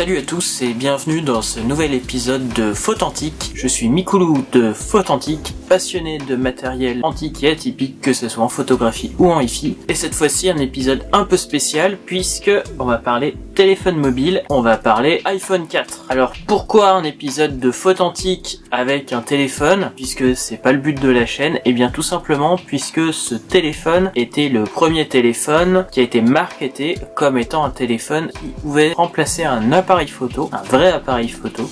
Salut à tous et bienvenue dans ce nouvel épisode de Photantique. Je suis Mikoulou de Photantique, passionné de matériel antique et atypique, que ce soit en photographie ou en hi-fi. Et cette fois-ci un épisode un peu spécial puisque on va parler téléphone mobile, on va parler iPhone 4. Alors pourquoi un épisode de Photantique avec un téléphone, puisque c'est pas le but de la chaîne? Et bien tout simplement puisque ce téléphone était le premier téléphone qui a été marketé comme étant un téléphone qui pouvait remplacer un appareil photo, un vrai appareil photo.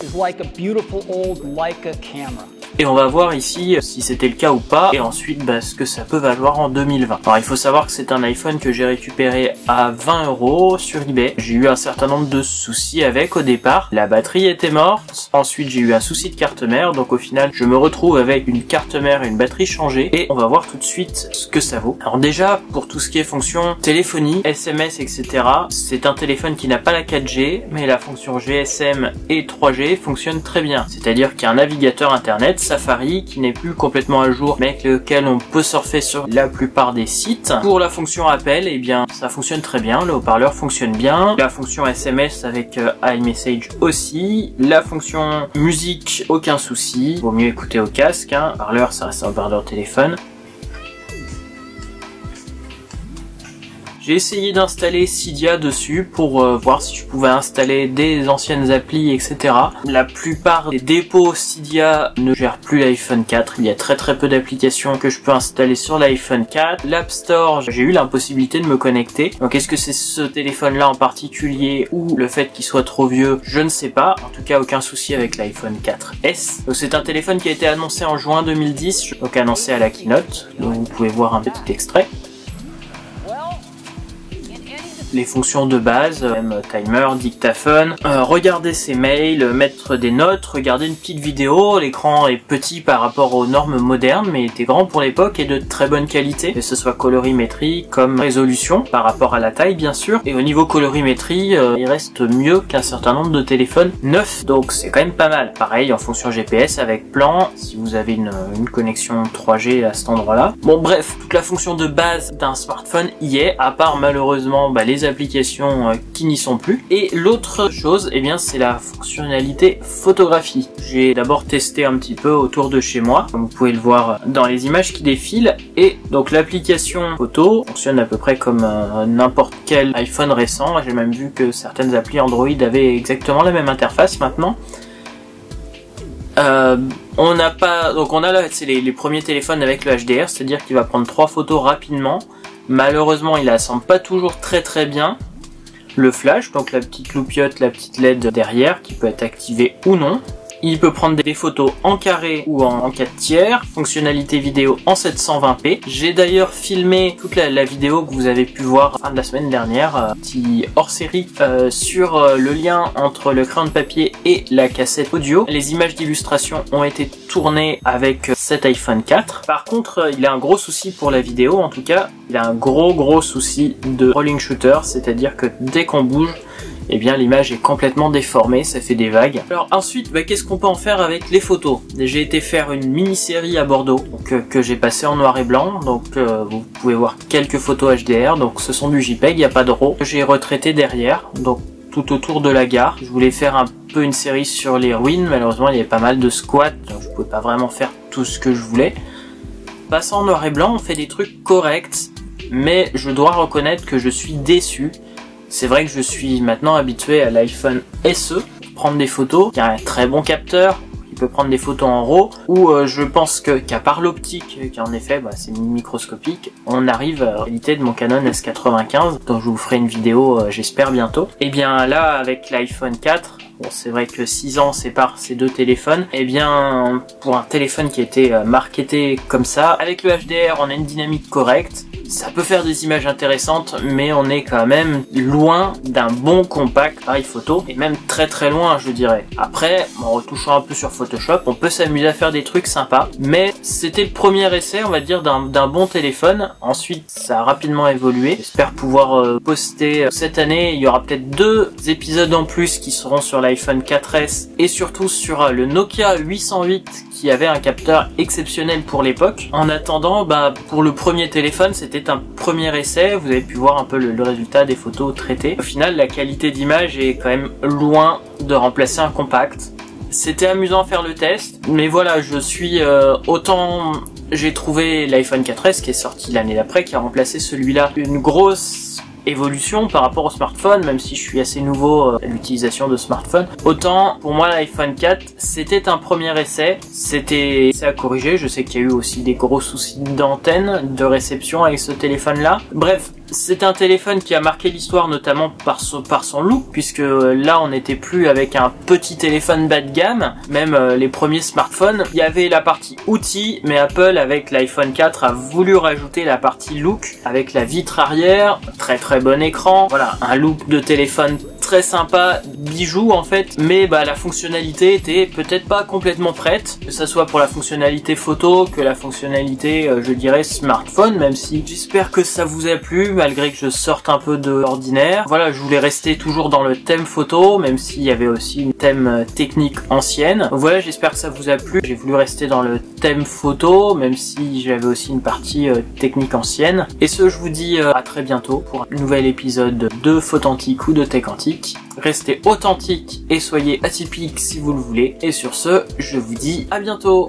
Et on va voir ici si c'était le cas ou pas, et ensuite ce que ça peut valoir en 2020. Alors il faut savoir que c'est un iPhone que j'ai récupéré à 20 € sur eBay. J'ai eu un certain nombre de soucis avec au départ. La batterie était morte, ensuite j'ai eu un souci de carte mère, donc au final je me retrouve avec une carte mère et une batterie changée, et on va voir tout de suite ce que ça vaut. Alors déjà, pour tout ce qui est fonction téléphonie, SMS, etc., c'est un téléphone qui n'a pas la 4G, mais la fonction GSM et 3G fonctionne très bien. C'est-à-dire qu'il y a un navigateur internet, Safari, qui n'est plus complètement à jour, mais avec lequel on peut surfer sur la plupart des sites. Pour la fonction appel, eh bien, ça fonctionne très bien, le haut-parleur fonctionne bien. La fonction SMS avec iMessage aussi. La fonction musique, aucun souci. Vaut mieux écouter au casque, hein. Parleur, ça reste un haut-parleur téléphone. J'ai essayé d'installer Cydia dessus pour voir si je pouvais installer des anciennes applis, etc. La plupart des dépôts Cydia ne gèrent plus l'iPhone 4. Il y a très peu d'applications que je peux installer sur l'iPhone 4. L'App Store, j'ai eu l'impossibilité de me connecter. Donc est-ce que c'est ce téléphone-là en particulier ou le fait qu'il soit trop vieux? Je ne sais pas. En tout cas, aucun souci avec l'iPhone 4S. Donc c'est un téléphone qui a été annoncé en juin 2010, donc annoncé à la keynote. Donc vous pouvez voir un petit extrait. Les fonctions de base, même timer, dictaphone, regarder ses mails, mettre des notes, regarder une petite vidéo. L'écran est petit par rapport aux normes modernes, mais était grand pour l'époque et de très bonne qualité, que ce soit colorimétrie comme résolution par rapport à la taille bien sûr. Et au niveau colorimétrie, il reste mieux qu'un certain nombre de téléphones neufs, donc c'est quand même pas mal. Pareil en fonction GPS avec plan, si vous avez une connexion 3G à cet endroit-là. Bon bref, toute la fonction de base d'un smartphone y est, à part malheureusement les applications qui n'y sont plus. Et l'autre chose, eh bien c'est la fonctionnalité photographie. J'ai d'abord testé un petit peu autour de chez moi, comme vous pouvez le voir dans les images qui défilent, et donc l'application photo fonctionne à peu près comme n'importe quel iPhone récent. J'ai même vu que certaines applis Android avaient exactement la même interface maintenant. On n'a pas, donc on a là, c'est les premiers téléphones avec le HDR, c'est-à-dire qu'il va prendre 3 photos rapidement. Malheureusement, il assemble pas toujours très bien. Le flash, donc la petite loupiote, la petite LED derrière, qui peut être activée ou non. Il peut prendre des photos en carré ou en 4 tiers, fonctionnalité vidéo en 720p. J'ai d'ailleurs filmé toute la vidéo que vous avez pu voir fin de la semaine dernière, petit hors-série sur le lien entre le crayon de papier et la cassette audio. Les images d'illustration ont été tournées avec cet iPhone 4. Par contre, il a un gros souci pour la vidéo, en tout cas, il a un gros souci de rolling shooter, c'est-à-dire que dès qu'on bouge, eh bien l'image est complètement déformée, ça fait des vagues. Alors ensuite, qu'est-ce qu'on peut en faire avec les photos? J'ai été faire une mini-série à Bordeaux, donc, que j'ai passé en noir et blanc, donc vous pouvez voir quelques photos HDR, donc ce sont du JPEG, il n'y a pas de RAW. J'ai retraité derrière, donc tout autour de la gare. Je voulais faire un peu une série sur les ruines, malheureusement il y avait pas mal de squats, donc je pouvais pas vraiment faire tout ce que je voulais. Passant en noir et blanc, on fait des trucs corrects, mais je dois reconnaître que je suis déçu. C'est vrai que je suis maintenant habitué à l'iPhone SE, prendre des photos, qui a un très bon capteur, qui peut prendre des photos en RAW, où je pense qu'à part l'optique, qui en effet c'est microscopique, on arrive à la qualité de mon Canon S95, dont je vous ferai une vidéo j'espère bientôt. Et bien là, avec l'iPhone 4, bon, c'est vrai que 6 ans séparent ces deux téléphones. Et bien, pour un téléphone qui a été marketé comme ça, avec le HDR, on a une dynamique correcte. Ça peut faire des images intéressantes, mais on est quand même loin d'un bon compact appareil photo, et même très loin, je dirais. Après, en retouchant un peu sur Photoshop, on peut s'amuser à faire des trucs sympas, mais c'était le premier essai, on va dire, d'un bon téléphone. Ensuite, ça a rapidement évolué. J'espère pouvoir poster cette année. Il y aura peut-être 2 épisodes en plus qui seront sur l'iPhone 4S et surtout sur le Nokia 808 qui avait un capteur exceptionnel pour l'époque. En attendant, pour le premier téléphone, c'était c'était un premier essai, vous avez pu voir un peu le résultat des photos traitées. Au final, la qualité d'image est quand même loin de remplacer un compact. C'était amusant à faire le test, mais voilà, je suis autant j'ai trouvé l'iPhone 4S qui est sorti l'année d'après, qui a remplacé celui-là, une grosse évolution par rapport au smartphone, même si je suis assez nouveau à l'utilisation de smartphone. Autant pour moi l'iPhone 4 c'était un premier essai, c'était à corriger. Je sais qu'il y a eu aussi des gros soucis d'antenne, de réception avec ce téléphone là. Bref, c'est un téléphone qui a marqué l'histoire notamment par son look, puisque là on n'était plus avec un petit téléphone bas de gamme. Même les premiers smartphones, il y avait la partie outils, mais Apple avec l'iPhone 4 a voulu rajouter la partie look avec la vitre arrière, très bon écran, voilà, un look de téléphone très sympa, bijou en fait, mais la fonctionnalité était peut-être pas complètement prête, que ça soit pour la fonctionnalité photo que la fonctionnalité je dirais smartphone, même si j'espère que ça vous a plu malgré que je sorte un peu de l'ordinaire. Voilà, je voulais rester toujours dans le thème photo, même s'il y avait aussi une thème technique ancienne. Voilà, j'espère que ça vous a plu. J'ai voulu rester dans le thème photo, même si j'avais aussi une partie technique ancienne. Et je vous dis à très bientôt pour un nouvel épisode de Photantique ou de Tech Antique. Restez authentiques et soyez atypiques si vous le voulez. Et sur ce, je vous dis à bientôt.